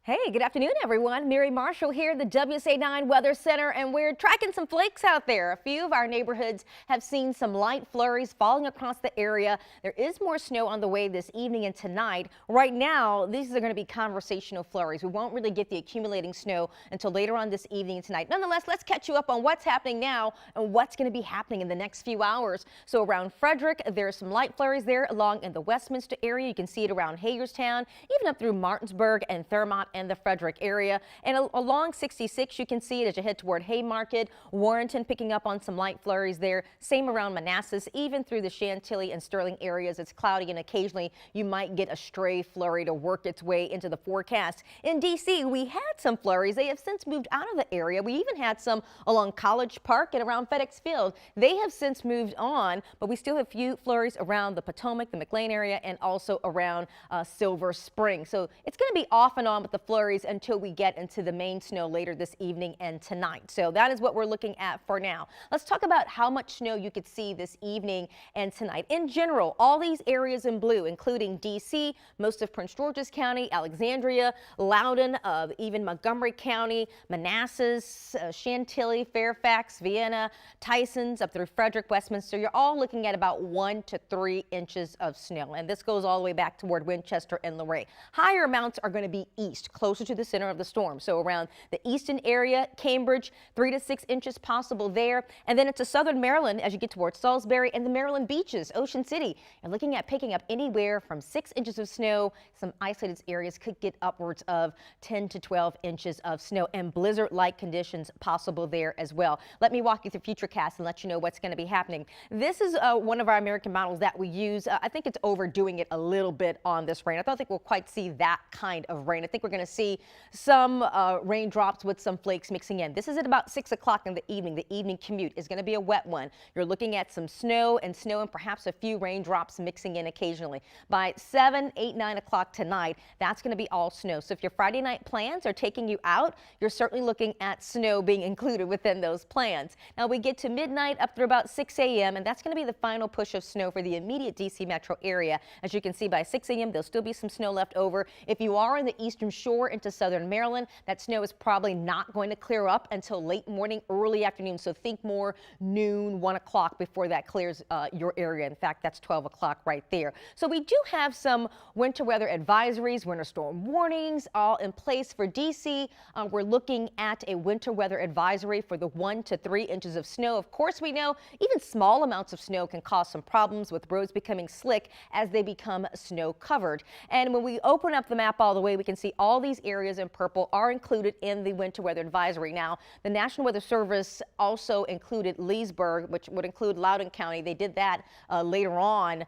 Hey, good afternoon, everyone. Miri Marshall here at the WSA9 Weather Center, and we're tracking some flakes out there. A few of our neighborhoods have seen some light flurries falling across the area. There is more snow on the way this evening and tonight. Right now, these are going to be conversational flurries. We won't really get the accumulating snow until later on this evening and tonight. Nonetheless, let's catch you up on what's happening now and what's going to be happening in the next few hours. So around Frederick, there's some light flurries there along in the Westminster area. You can see it around Hagerstown, even up through Martinsburg and Thurmont and the Frederick area. And along 66, you can see it as you head toward Haymarket, Warrenton picking up on some light flurries there. Same around Manassas, even through the Chantilly and Sterling areas. It's cloudy and occasionally you might get a stray flurry to work its way into the forecast. In D.C., we had some flurries. They have since moved out of the area. We even had some along College Park and around FedEx Field. They have since moved on, but we still have a few flurries around the Potomac, the McLean area, and also around Silver Spring. So it's going to be off and on with the flurries until we get into the main snow later this evening and tonight. So that is what we're looking at for now. Let's talk about how much snow you could see this evening and tonight. In general, all these areas in blue, including D.C., most of Prince George's County, Alexandria, Loudoun, even Montgomery County, Manassas, Chantilly, Fairfax, Vienna, Tysons, up through Frederick, Westminster. You're all looking at about 1 to 3 inches of snow. And this goes all the way back toward Winchester and Luray. Higher amounts are going to be east, closer to the center of the storm. So around the eastern area, Cambridge, 3 to 6 inches possible there. And then into southern Maryland as you get towards Salisbury and the Maryland beaches, Ocean City. You're looking at picking up anywhere from 6 inches of snow. Some isolated areas could get upwards of 10 to 12 inches of snow and blizzard-like conditions possible there as well. Let me walk you through Futurecast and let you know what's going to be happening. This is one of our American models that we use. I think it's overdoing it a little bit on this rain. I don't think we'll quite see that kind of rain. I think we're going to see some raindrops with some flakes mixing in. This is at about 6 o'clock in the evening. The evening commute is going to be a wet one. You're looking at some snow and perhaps a few raindrops mixing in occasionally. By 7, 8, 9 o'clock tonight, that's going to be all snow. So if your Friday night plans are taking you out, you're certainly looking at snow being included within those plans. Now we get to midnight up through about 6 a.m. and that's going to be the final push of snow for the immediate D.C. metro area. As you can see, by 6 a.m. there'll still be some snow left over. If you are in the eastern shore into southern Maryland, that snow is probably not going to clear up until late morning, early afternoon. So think more noon, 1 o'clock before that clears your area. In fact, that's 12 o'clock right there. So we do have some winter weather advisories, winter storm warnings all in place for D.C. We're looking at a winter weather advisory for the 1 to 3 inches of snow. Of course, we know even small amounts of snow can cause some problems with roads becoming slick as they become snow covered. And when we open up the map all the way, we can see all these areas in purple are included in the winter weather advisory. Now, the National Weather Service also included Leesburg, which would include Loudoun County. They did that later on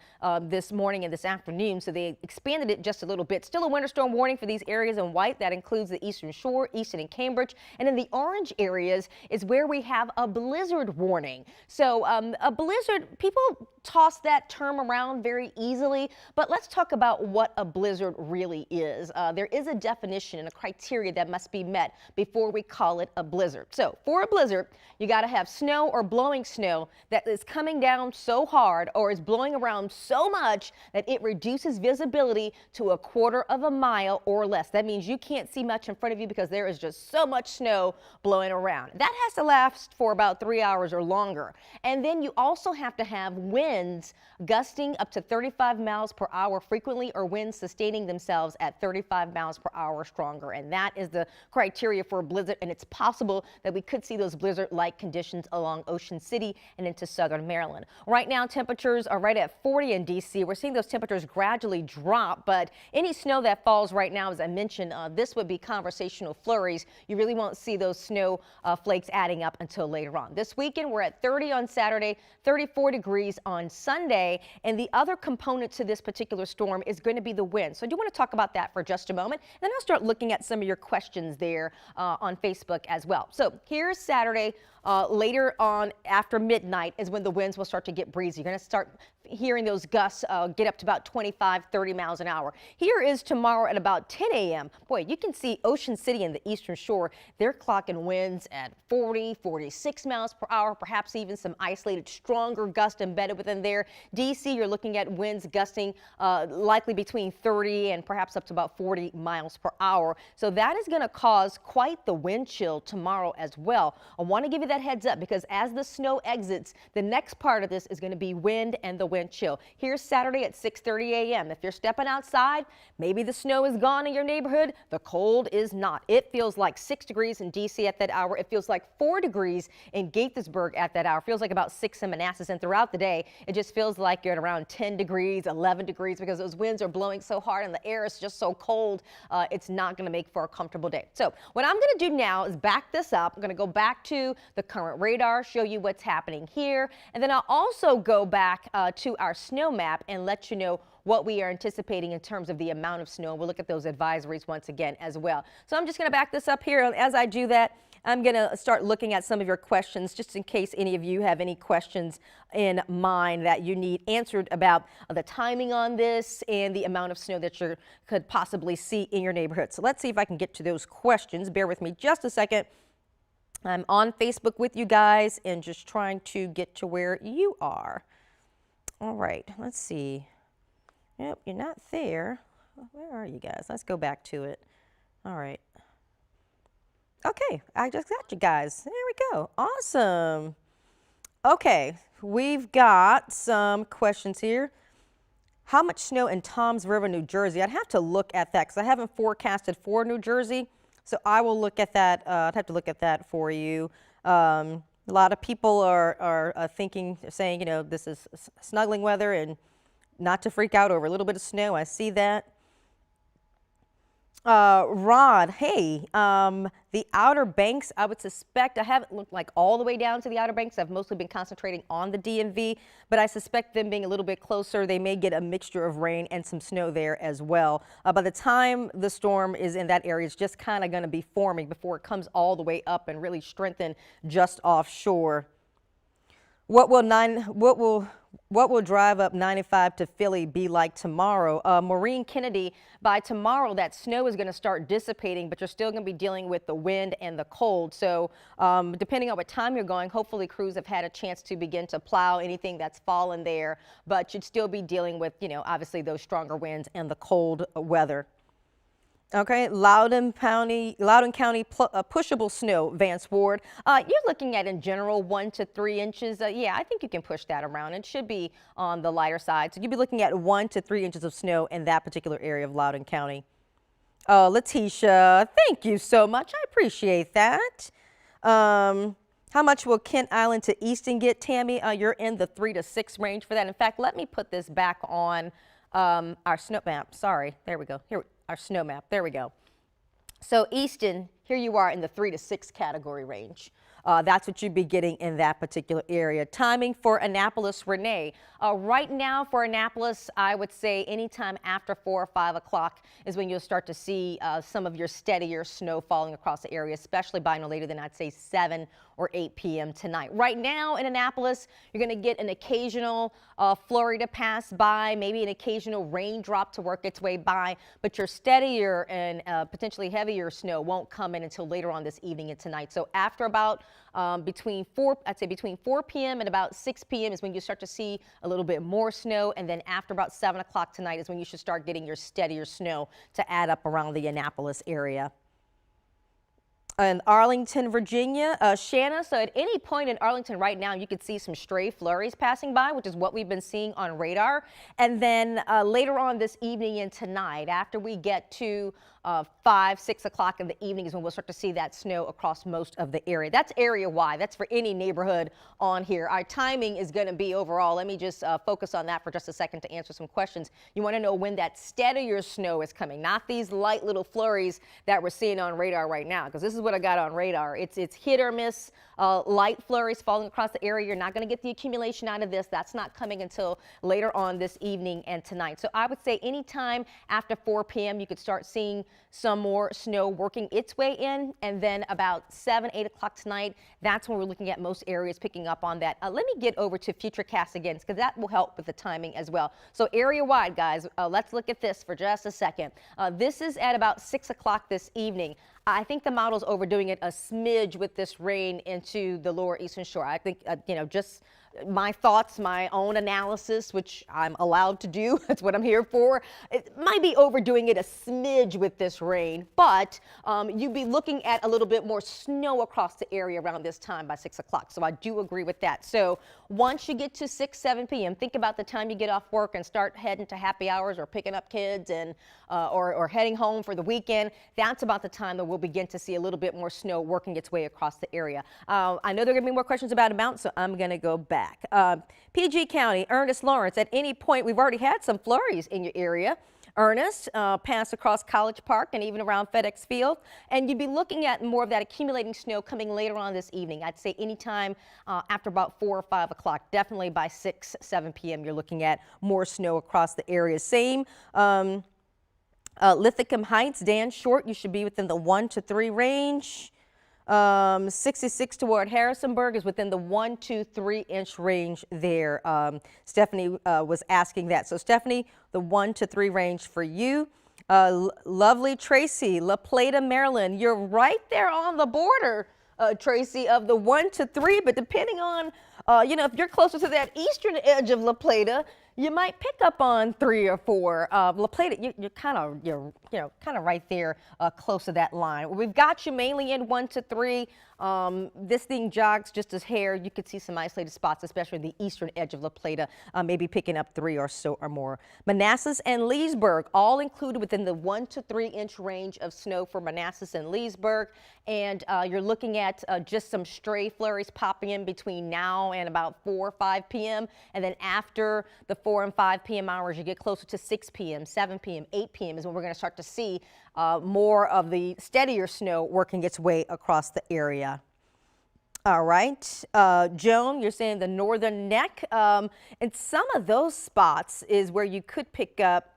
this morning and this afternoon, so they expanded it just a little bit. Still a winter storm warning for these areas in white. That includes the eastern shore, Easton and Cambridge. And in the orange areas is where we have a blizzard warning. So a blizzard, people toss that term around very easily, but let's talk about what a blizzard really is. There is a definition and a criteria that must be met before we call it a blizzard. So for a blizzard, you got to have snow or blowing snow that is coming down so hard or is blowing around so much that it reduces visibility to a quarter of a mile or less. That means you can't see much in front of you because there is just so much snow blowing around. That has to last for about 3 hours or longer. And then you also have to have winds gusting up to 35 miles per hour frequently, or winds sustaining themselves at 35 miles per hour or stronger. And that is the criteria for a blizzard. And it's possible that we could see those blizzard-like conditions along Ocean City and into southern Maryland. Right now, temperatures are right at 40 in D.C. We're seeing those temperatures gradually drop, but any snow that falls right now, as I mentioned, this would be conversational flurries. You really won't see those snow flakes adding up until later on. This weekend, we're at 30 on Saturday, 34 degrees on Sunday, and the other component to this particular storm is going to be the wind. So I do want to talk about that for just a moment, and then I'll start looking at some of your questions there on Facebook as well. So here's Saturday. Later on after midnight is when the winds will start to get breezy. You're going to start hearing those gusts get up to about 25, 30 miles an hour. Here is tomorrow at about 10 a.m. Boy, you can see Ocean City and the eastern shore. They're clocking winds at 40, 46 miles per hour, perhaps even some isolated stronger gusts embedded within in there. DC, you're looking at winds gusting likely between 30 and perhaps up to about 40 miles per hour. So that is going to cause quite the wind chill tomorrow as well. I want to give you that heads up because as the snow exits, the next part of this is going to be wind and the wind chill. Here's Saturday at 6:30 a.m. If you're stepping outside, maybe the snow is gone in your neighborhood. The cold is not. It feels like 6 degrees in DC at that hour. It feels like 4 degrees in Gaithersburg at that hour. It feels like about 6 in Manassas. And throughout the day, it just feels like you're at around 10 degrees, 11 degrees because those winds are blowing so hard and the air is just so cold. It's not going to make for a comfortable day. So what I'm going to do now is back this up. I'm going to go back to the current radar, show you what's happening here. And then I'll also go back to our snow map and let you know what we are anticipating in terms of the amount of snow. We'll look at those advisories once again as well. So I'm just going to back this up here. And as I do that, I'm going to start looking at some of your questions just in case any of you have any questions in mind that you need answered about the timing on this and the amount of snow that you could possibly see in your neighborhood. So let's see if I can get to those questions. Bear with me just a second. I'm on Facebook with you guys and just trying to get to where you are. All right, let's see. Yep, you're not there. Where are you guys? Let's go back to it. All right. Okay, I just got you guys. There we go. Awesome. Okay, we've got some questions here. How much snow in Toms River, New Jersey? I'd have to look at that because I haven't forecasted for New Jersey. So I will look at that. I'd have to look at that for you. A lot of people are saying, you know, this is snuggling weather and not to freak out over a little bit of snow. I see that. Rod, hey, the Outer Banks, I would suspect, I haven't looked like all the way down to the Outer Banks. I've mostly been concentrating on the DMV, but I suspect them being a little bit closer, they may get a mixture of rain and some snow there as well. By the time the storm is in that area, it's just kind of going to be forming before it comes all the way up and really strengthen just offshore. What will drive up 95 to Philly be like tomorrow? Maureen Kennedy, by tomorrow that snow is going to start dissipating, but you're still going to be dealing with the wind and the cold. So depending on what time you're going, hopefully crews have had a chance to begin to plow anything that's fallen there, but you'd still be dealing with, you know, obviously those stronger winds and the cold weather. Okay, Loudoun County pushable snow, Vance Ward. You're looking at in general 1 to 3 inches. Yeah, I think you can push that around. It should be on the lighter side. So you'd be looking at 1 to 3 inches of snow in that particular area of Loudoun County. Letitia, thank you so much. I appreciate that. How much will Kent Island to Easton get, Tammy? You're in the 3 to 6 range for that. In fact, let me put this back on our snow map. Sorry, there we go. Here, our snow map. There we go. So Easton, here you are in the 3 to 6 category range. That's what you'd be getting in that particular area. Timing for Annapolis, Renee. Right now for Annapolis, I would say anytime after 4 or 5 o'clock is when you'll start to see some of your steadier snow falling across the area, especially by no later than I'd say 7 or 8 p.m. tonight. Right now in Annapolis, you're going to get an occasional flurry to pass by, maybe an occasional raindrop to work its way by, but your steadier and potentially heavier snow won't come in until later on this evening and tonight. So after about between 4 p.m. and about 6 p.m. is when you start to see a little bit more snow, and then after about 7 o'clock tonight is when you should start getting your steadier snow to add up around the Annapolis area. In Arlington, Virginia, Shanna, so at any point in Arlington right now, you could see some stray flurries passing by, which is what we've been seeing on radar. And then later on this evening and tonight, after we get to 5, 6 o'clock in the evening is when we'll start to see that snow across most of the area. That's area-wide. That's for any neighborhood on here. Our timing is going to be overall. Let me just focus on that for just a second to answer some questions. You want to know when that steadier snow is coming, not these light little flurries that we're seeing on radar right now, because this is what I got on radar. It's hit or miss, light flurries falling across the area. You're not going to get the accumulation out of this. That's not coming until later on this evening and tonight. So I would say anytime after 4 p.m. you could start seeing some more snow working its way in, and then about 7, 8 o'clock tonight, that's when we're looking at most areas picking up on that. Let me get over to Futurecast again, because that will help with the timing as well. So area-wide, guys, let's look at this for just a second. This is at about 6 o'clock this evening. I think the model's overdoing it a smidge with this rain into the lower eastern shore. I think, just my thoughts, my own analysis, which I'm allowed to do. That's what I'm here for. It might be overdoing it a smidge with this rain, but you'd be looking at a little bit more snow across the area around this time by 6 o'clock. So I do agree with that. So once you get to 6, 7 p.m., think about the time you get off work and start heading to happy hours or picking up kids and or heading home for the weekend. That's about the time that we'll begin to see a little bit more snow working its way across the area. I know there are going to be more questions about amounts, so I'm going to go back. PG County, Ernest Lawrence, at any point, we've already had some flurries in your area. Ernest, pass across College Park and even around FedEx Field. And you'd be looking at more of that accumulating snow coming later on this evening. I'd say anytime after about 4 or 5 o'clock. Definitely by 6, 7 p.m. you're looking at more snow across the area. Same Lithicum Heights, Dan Short, you should be within the 1 to 3 range. 66 toward Harrisonburg is within the 1 to 3 inch range there. Stephanie was asking that. So Stephanie, the 1 to 3 range for you. Lovely Tracy, La Plata, Maryland. You're right there on the border, Tracy, of the 1 to 3, but depending on, if you're closer to that eastern edge of La Plata, you might pick up on 3 or 4. La Plata, you're kind of right there, close to that line. We've got you mainly in 1 to 3. This thing jogs just as hair. You could see some isolated spots, especially the eastern edge of La Plata, maybe picking up 3 or so or more. Manassas and Leesburg, all included within the 1 to 3 inch range of snow for Manassas and Leesburg. And you're looking at just some stray flurries popping in between now and about 4 or 5 p.m. And then after the 4 and 5 p.m. hours, you get closer to 6 p.m., 7 p.m., 8 p.m. is when we're going to start to see more of the steadier snow working its way across the area. All right, Joan, you're saying the northern neck. And some of those spots is where you could pick up,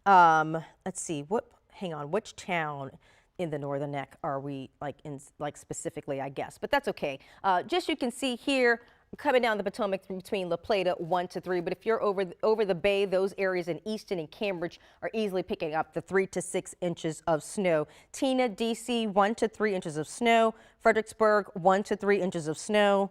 let's see, hang on, which town in the northern neck are we specifically, I guess, but that's okay. Just you can see here, coming down the Potomac between La Plata 1 to 3, but if you're over the bay, those areas in Easton and Cambridge are easily picking up the 3 to 6 inches of snow. Tina, DC, 1 to 3 inches of snow. Fredericksburg, 1 to 3 inches of snow.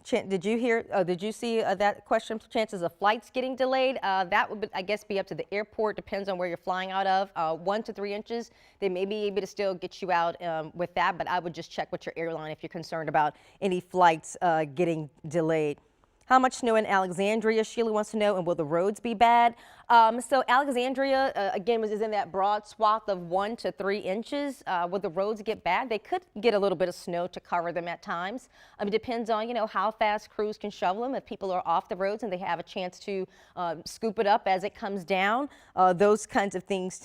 Did you see that question? Chances of flights getting delayed? That would, I guess, be up to the airport. Depends on where you're flying out of. 1 to 3 inches, they may be able to still get you out with that, but I would just check with your airline if you're concerned about any flights getting delayed. How much snow in Alexandria? Sheila wants to know, and will the roads be bad? So Alexandria, again, is in that broad swath of 1 to 3 inches. Will the roads get bad? They could get a little bit of snow to cover them at times. It depends on, how fast crews can shovel them. If people are off the roads and they have a chance to scoop it up as it comes down, those kinds of things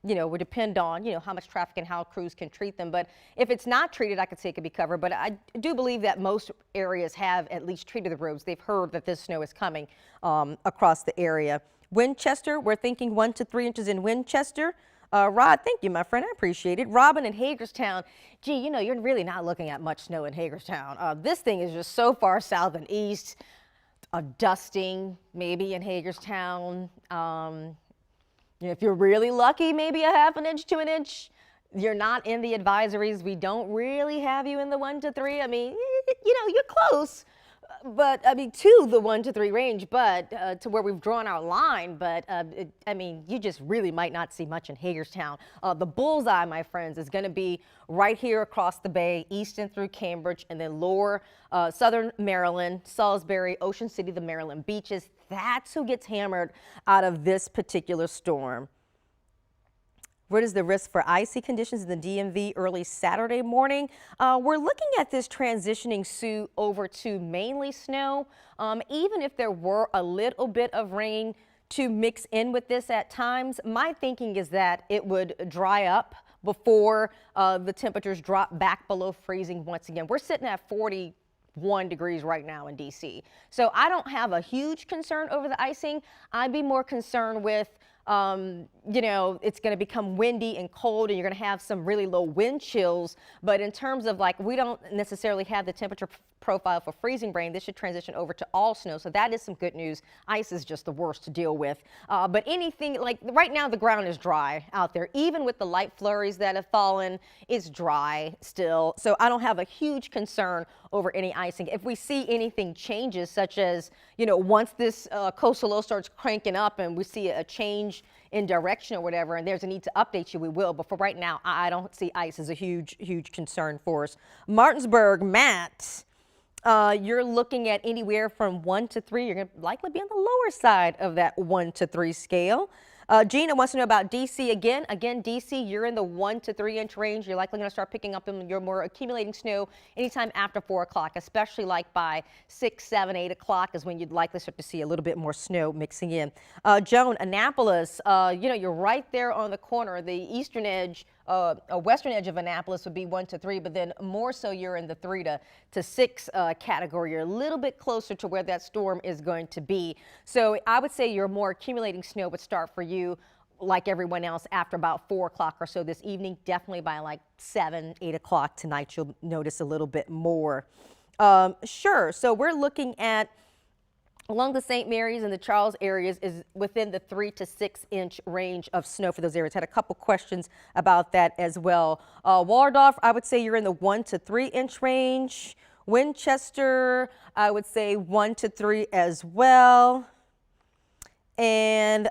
would depend on, how much traffic and how crews can treat them. But if it's not treated, I could say it could be covered. But I do believe that most areas have at least treated the roads. They've heard that this snow is coming across the area. Winchester, we're thinking 1 to 3 inches in Winchester. Rod, thank you, my friend. I appreciate it. Robin in Hagerstown. Gee, you're really not looking at much snow in Hagerstown. This thing is just so far south and east. A dusting, maybe in Hagerstown. If you're really lucky, maybe a ½ an inch to an inch. You're not in the advisories. We don't really have you in the 1 to 3. You're close, but to the 1 to 3 range, but to where we've drawn our line. But you just really might not see much in Hagerstown. The bullseye, my friends, is going to be right here across the bay, Easton through Cambridge, and then lower southern Maryland, Salisbury, Ocean City, the Maryland beaches. That's who gets hammered out of this particular storm. What is the risk for icy conditions in the DMV early Saturday morning? We're looking at this transitioning, Sue, over to mainly snow. Even if there were a little bit of rain to mix in with this at times, my thinking is that it would dry up before the temperatures drop back below freezing once again. We're sitting at 41 degrees right now in DC. So I don't have a huge concern over the icing. I'd be more concerned with You know, it's going to become windy and cold, and you're going to have some really low wind chills. But in terms of like, we don't necessarily have the temperature profile for freezing rain. This should transition over to all snow. So that is some good news. Ice is just the worst to deal with. But anything like right now, the ground is dry out there. Even with the light flurries that have fallen, it's dry still. So I don't have a huge concern over any icing. If we see anything changes, such as, you know, once this coastal low starts cranking up and we see a change in direction or whatever, and there's a need to update you, we will. But for right now, I don't see ice as a huge concern for us. Martinsburg, Matt, you're looking at anywhere from 1 to 3. You're going to likely be on the lower side of that 1 to 3 scale. Gina wants to know about DC again. Again, DC, you're in the 1 to 3 inch range. You're likely going to start picking up your more accumulating snow anytime after 4 o'clock, especially like by 6, 7, 8 o'clock is when you'd likely start to see a little bit more snow mixing in. Joan, Annapolis, you know, you're right there on the corner. The eastern edge, a western edge of Annapolis would be 1 to 3, but then more so you're in the 3 to 6 category. You're a little bit closer to where that storm is going to be. So I would say your more accumulating snow would start for you, like everyone else, after about 4 o'clock or so this evening. Definitely by like 7, 8 o'clock tonight, you'll notice a little bit more. Sure. So we're looking at along the St. Mary's and the Charles areas is within the 3 to 6 inch range of snow for those areas. Had a couple questions about that as well. Waldorf, I would say you're in the 1 to 3 inch range. Winchester, I would say 1 to 3 as well. And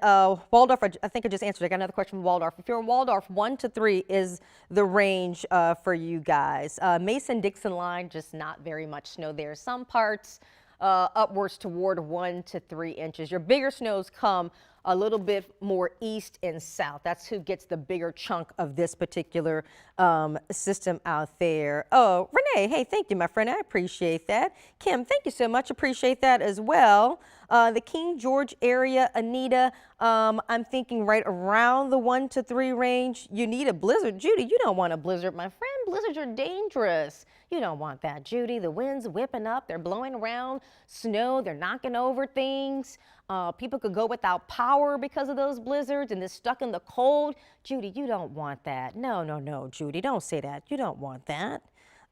Waldorf, I think I just answered. I got another question from Waldorf. If you're in Waldorf, 1 to 3 is the range for you guys. Mason-Dixon line, just not very much snow there. Some parts upwards toward 1 to 3 inches. Your bigger snows come a little bit more east and south. That's who gets the bigger chunk of this particular system out there. Oh, Renee, hey, thank you, my friend. I appreciate that. Kim, thank you so much. Appreciate that as well. The King George area, Anita, I'm thinking right around the 1 to 3 range. You need a blizzard. Judy, you don't want a blizzard, my friend. Blizzards are dangerous. You don't want that, Judy. The wind's whipping up. They're blowing around snow. They're knocking over things. People could go without power because of those blizzards and they're stuck in the cold. Judy, you don't want that. No, no, no, Judy, don't say that. You don't want that.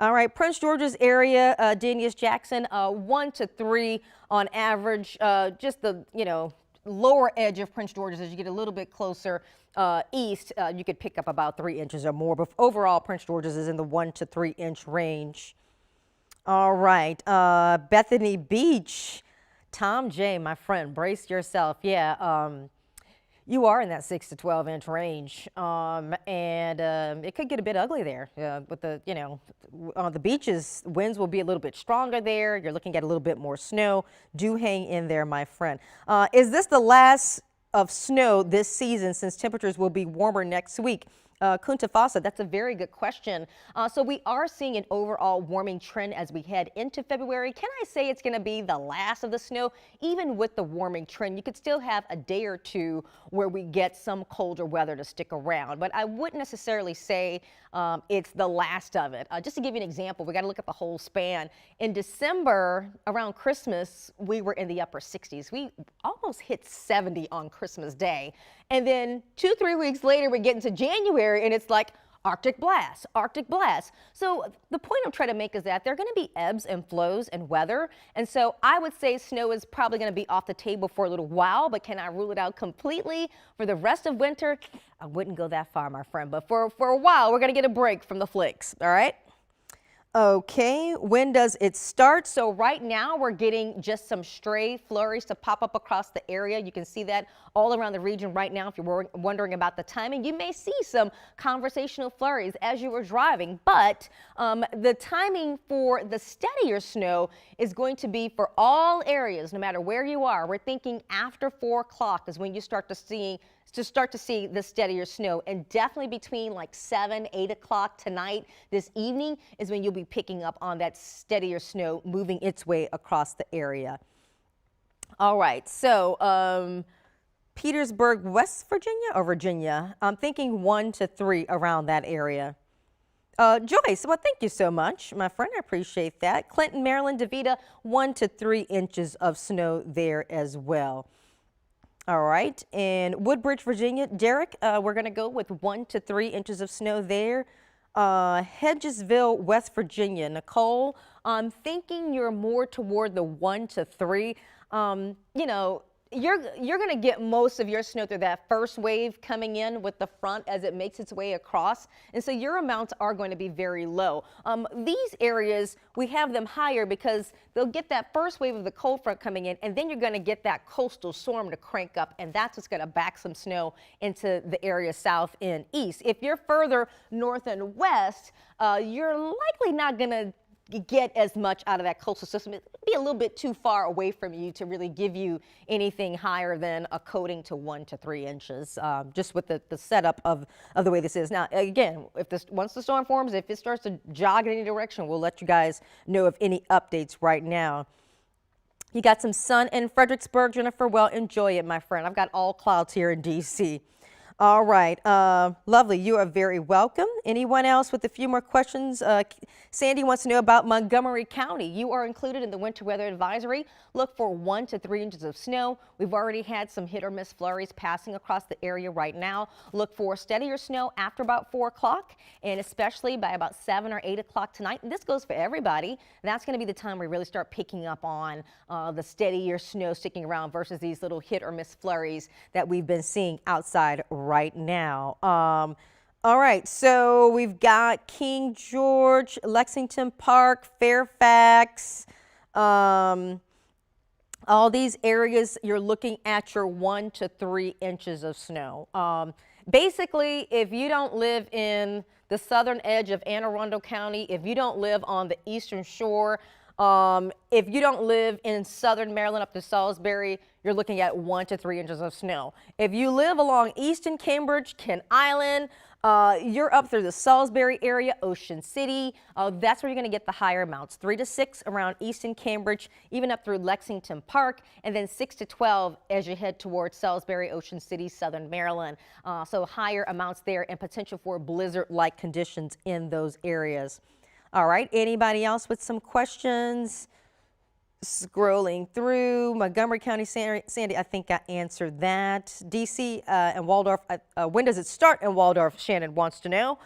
All right, Prince George's area, Denius Jackson, 1 to 3 on average. Just the, you know, lower edge of Prince George's as you get a little bit closer east, you could pick up about 3 inches or more. But overall, Prince George's is in the 1 to 3 inch range. All right, Bethany Beach. Tom J, my friend, brace yourself. Yeah, you are in that 6 to 12 inch range, and it could get a bit ugly there with the, you know, on the beaches, winds will be a little bit stronger there. You're looking at a little bit more snow. Do hang in there, my friend. Is this the last of snow this season since temperatures will be warmer next week? Kunta Fasa, that's a very good question. So we are seeing an overall warming trend as we head into February. Can I say it's going to be the last of the snow? Even with the warming trend, you could still have a day or two where we get some colder weather to stick around. But I wouldn't necessarily say it's the last of it. Just to give you an example, we got to look at the whole span. In December, around Christmas, we were in the upper 60s. We almost hit 70 on Christmas Day. And then 2-3 weeks later, we get into January and it's like Arctic blast, Arctic blast. So the point I'm trying to make is that there are going to be ebbs and flows in weather. And so I would say snow is probably going to be off the table for a little while, but can I rule it out completely for the rest of winter? I wouldn't go that far, my friend, but for a while, we're going to get a break from the flicks. All right. Okay, when does it start? So right now we're getting just some stray flurries to pop up across the area. You can see that all around the region right now. If you're wondering about the timing, you may see some conversational flurries as you were driving, but the timing for the steadier snow is going to be for all areas, no matter where you are. We're thinking after 4 o'clock is when you start to see the steadier snow, and definitely between like 7, 8 o'clock tonight, this evening is when you'll be picking up on that steadier snow moving its way across the area. All right, so Petersburg, West Virginia or Virginia? I'm thinking 1 to 3 around that area. Joyce, well, thank you so much, my friend. I appreciate that. Clinton, Maryland, DeVita, 1 to 3 inches of snow there as well. All right, in Woodbridge, Virginia, Derek, we're going to go with 1 to 3 inches of snow there. Hedgesville, West Virginia, Nicole, I'm thinking you're more toward the 1 to 3. You know, you're going to get most of your snow through that first wave coming in with the front as it makes its way across, and so your amounts are going to be very low. These areas, we have them higher because they'll get that first wave of the cold front coming in, and then you're going to get that coastal storm to crank up, and that's what's going to back some snow into the area south and east. If you're further north and west, you're likely not going to get as much out of that coastal system. It'd be a little bit too far away from you to really give you anything higher than a coating to 1 to 3 inches, just with the setup of the way this is. Now, again, if once the storm forms, if it starts to jog in any direction, we'll let you guys know of any updates right now. You got some sun in Fredericksburg, Jennifer. Well, enjoy it, my friend. I've got all clouds here in D.C. All right, lovely. You are very welcome. Anyone else with a few more questions? Sandy wants to know about Montgomery County. You are included in the winter weather advisory. Look for 1 to 3 inches of snow. We've already had some hit or miss flurries passing across the area right now. Look for steadier snow after about 4 o'clock and especially by about 7 or 8 o'clock tonight. And this goes for everybody. That's going to be the time we really start picking up on the steadier snow sticking around versus these little hit or miss flurries that we've been seeing outside right now. All right, so we've got King George, Lexington Park, Fairfax, all these areas. You're looking at your 1 to 3 inches of snow. Basically, if you don't live in the southern edge of Anne Arundel County, if you don't live on the eastern shore, if you don't live in southern Maryland up to Salisbury, you're looking at 1 to 3 inches of snow. If you live along Easton, Cambridge, Kent Island, you're up through the Salisbury area, Ocean City. That's where you're going to get the higher amounts. 3 to 6 around Easton, Cambridge, even up through Lexington Park, and then 6 to 12 as you head towards Salisbury, Ocean City, southern Maryland. So higher amounts there and potential for blizzard-like conditions in those areas. All right, anybody else with some questions? Scrolling through Montgomery County, Sandy, I think I answered that. DC and Waldorf, when does it start in Waldorf? Shannon wants to know.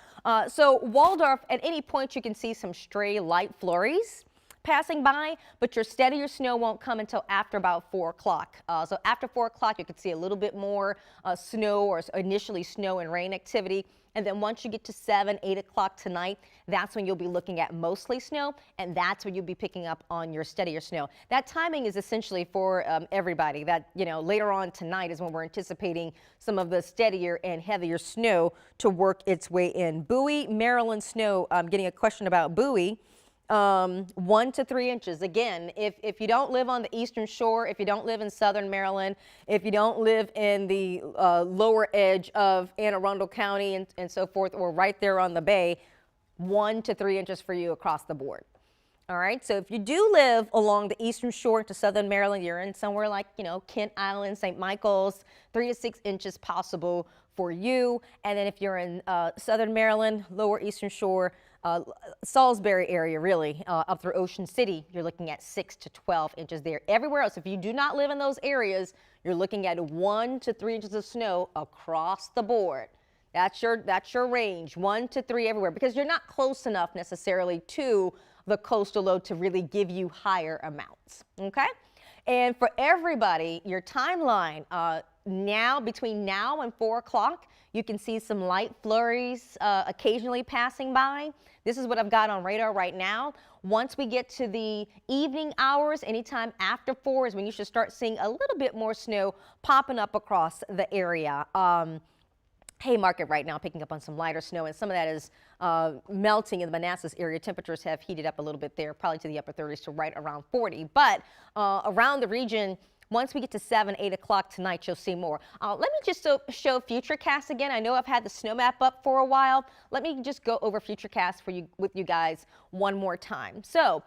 So Waldorf, at any point you can see some stray light flurries passing by, but your steadier snow won't come until after about 4 o'clock. So after 4 o'clock, you could see a little bit more snow or initially snow and rain activity. And then once you get to 7, 8 o'clock tonight, that's when you'll be looking at mostly snow, and that's when you'll be picking up on your steadier snow. That timing is essentially for everybody. That, you know, later on tonight is when we're anticipating some of the steadier and heavier snow to work its way in. Bowie, Maryland snow. I'm getting a question about Bowie. 1 to 3 inches. Again, if you don't live on the eastern shore, if you don't live in southern Maryland, if you don't live in the lower edge of Anne Arundel County and so forth, or right there on the bay, 1 to 3 inches for you across the board. All right, so if you do live along the eastern shore to southern Maryland, you're in somewhere like, you know, Kent Island, St. Michael's, 3 to 6 inches possible for you. And then if you're in southern Maryland, lower eastern shore, Salisbury area, really, up through Ocean City, you're looking at 6 to 12 inches there. Everywhere else, if you do not live in those areas, you're looking at 1 to 3 inches of snow across the board. That's your range, 1 to 3 everywhere, because you're not close enough necessarily to the coastal low to really give you higher amounts, okay? And for everybody, your timeline, now between now and 4 o'clock, you can see some light flurries occasionally passing by. This is what I've got on radar right now. Once we get to the evening hours, anytime after 4 is when you should start seeing a little bit more snow popping up across the area. Haymarket right now picking up on some lighter snow, and some of that is melting in the Manassas area. Temperatures have heated up a little bit there, probably to the upper 30s to right around 40. But around the region, once we get to 7, 8 o'clock tonight, you'll see more. Let me just show Futurecast again. I know I've had the snow map up for a while. Let me just go over Futurecast with you guys one more time. So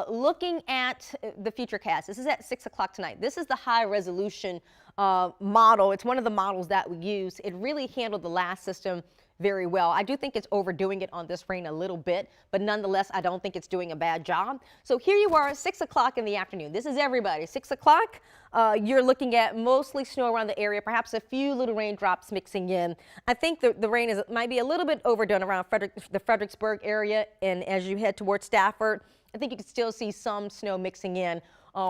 looking at the Futurecast, this is at 6 o'clock tonight. This is the high resolution model. It's one of the models that we use. It really handled the last system very well. I do think it's overdoing it on this rain a little bit, but nonetheless, I don't think it's doing a bad job. So here you are, 6 o'clock in the afternoon. This is everybody. 6 o'clock, you're looking at mostly snow around the area, perhaps a few little raindrops mixing in. I think the rain might be a little bit overdone around the Fredericksburg area, and as you head towards Stafford, I think you can still see some snow mixing in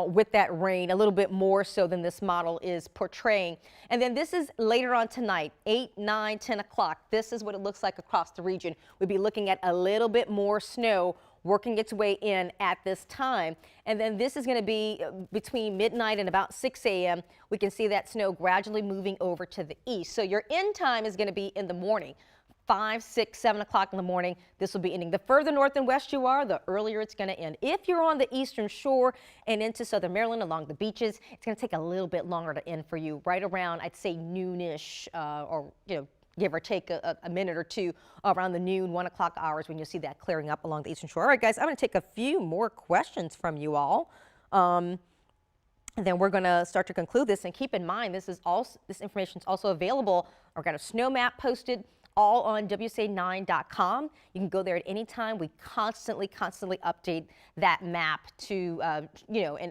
with that rain, a little bit more so than this model is portraying. And then this is later on tonight, 8, 9, 10 o'clock. This is what it looks like across the region. We'd be looking at a little bit more snow working its way in at this time. And then this is going to be between midnight and about 6 a.m. We can see that snow gradually moving over to the east. So your end time is going to be in the morning. 5, 6, 7 o'clock in the morning, this will be ending. The further north and west you are, the earlier it's going to end. If you're on the eastern shore and into southern Maryland along the beaches, it's going to take a little bit longer to end for you, right around, I'd say, noonish, or, give or take a minute or two around the noon, 1 o'clock hours when you'll see that clearing up along the eastern shore. All right, guys, I'm going to take a few more questions from you all. And then we're going to start to conclude this. And keep in mind, this information is also available. We've got a snow map posted all on WSA9.com. You can go there at any time. We constantly update that map to, and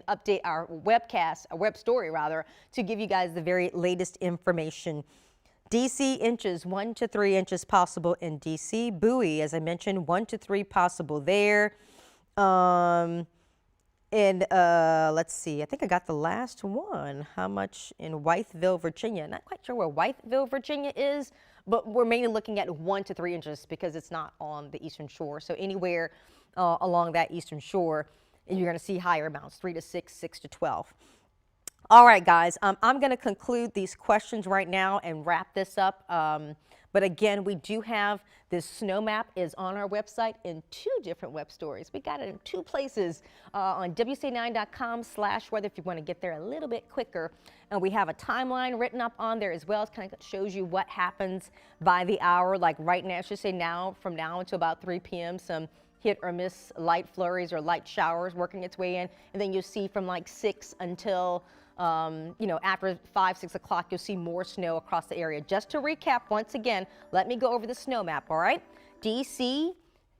update our webcast, a web story rather, to give you guys the very latest information. DC inches, 1 to 3 inches possible in DC. Bowie, as I mentioned, 1 to 3 possible there. And let's see, I think I got the last one. How much in Wytheville, Virginia? Not quite sure where Wytheville, Virginia is, but we're mainly looking at 1 to 3 inches because it's not on the eastern shore. So anywhere along that eastern shore, you're going to see higher amounts, 3 to 6, 6 to 12. All right, guys, I'm going to conclude these questions right now and wrap this up. But again, we do have this snow map is on our website in 2 different web stories. We got it in 2 places on WSA9.com/weather if you want to get there a little bit quicker. And we have a timeline written up on there as well. It kind of shows you what happens by the hour, like right now, I should say now, from now until about 3 p.m., some hit or miss light flurries or light showers working its way in. And then you'll see from like 6 until after 5, 6 o'clock, you'll see more snow across the area. Just to recap once again, let me go over the snow map, all right? DC,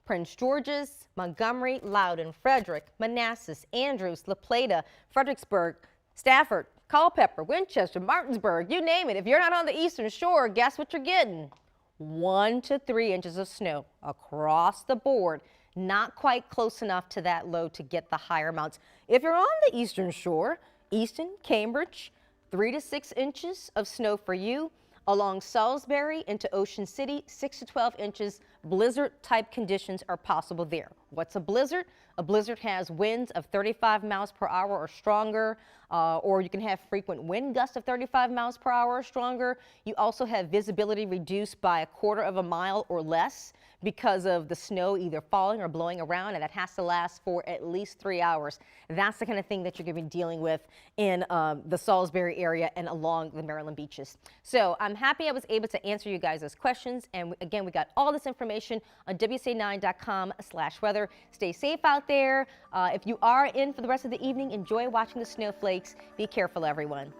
Prince George's, Montgomery, Loudoun, Frederick, Manassas, Andrews, La Plata, Fredericksburg, Stafford, Culpeper, Winchester, Martinsburg, you name it. If you're not on the eastern shore, guess what you're getting? 1 to 3 inches of snow across the board. Not quite close enough to that low to get the higher amounts. If you're on the eastern shore, Easton, Cambridge, 3 to 6 inches of snow for you. Along Salisbury into Ocean City, 6 to 12 inches. Blizzard type conditions are possible there. What's a blizzard? A blizzard has winds of 35 miles per hour or stronger, or you can have frequent wind gusts of 35 miles per hour or stronger. You also have visibility reduced by 1/4 of a mile or less because of the snow either falling or blowing around, and that has to last for at least 3 hours. That's the kind of thing that you're going to be dealing with in the Salisbury area and along the Maryland beaches. So I'm happy I was able to answer you guys' questions. And again, we got all this information on WSA9.com/weather. Stay safe out there. If you are in for the rest of the evening, enjoy watching the snowflakes. Be careful, everyone.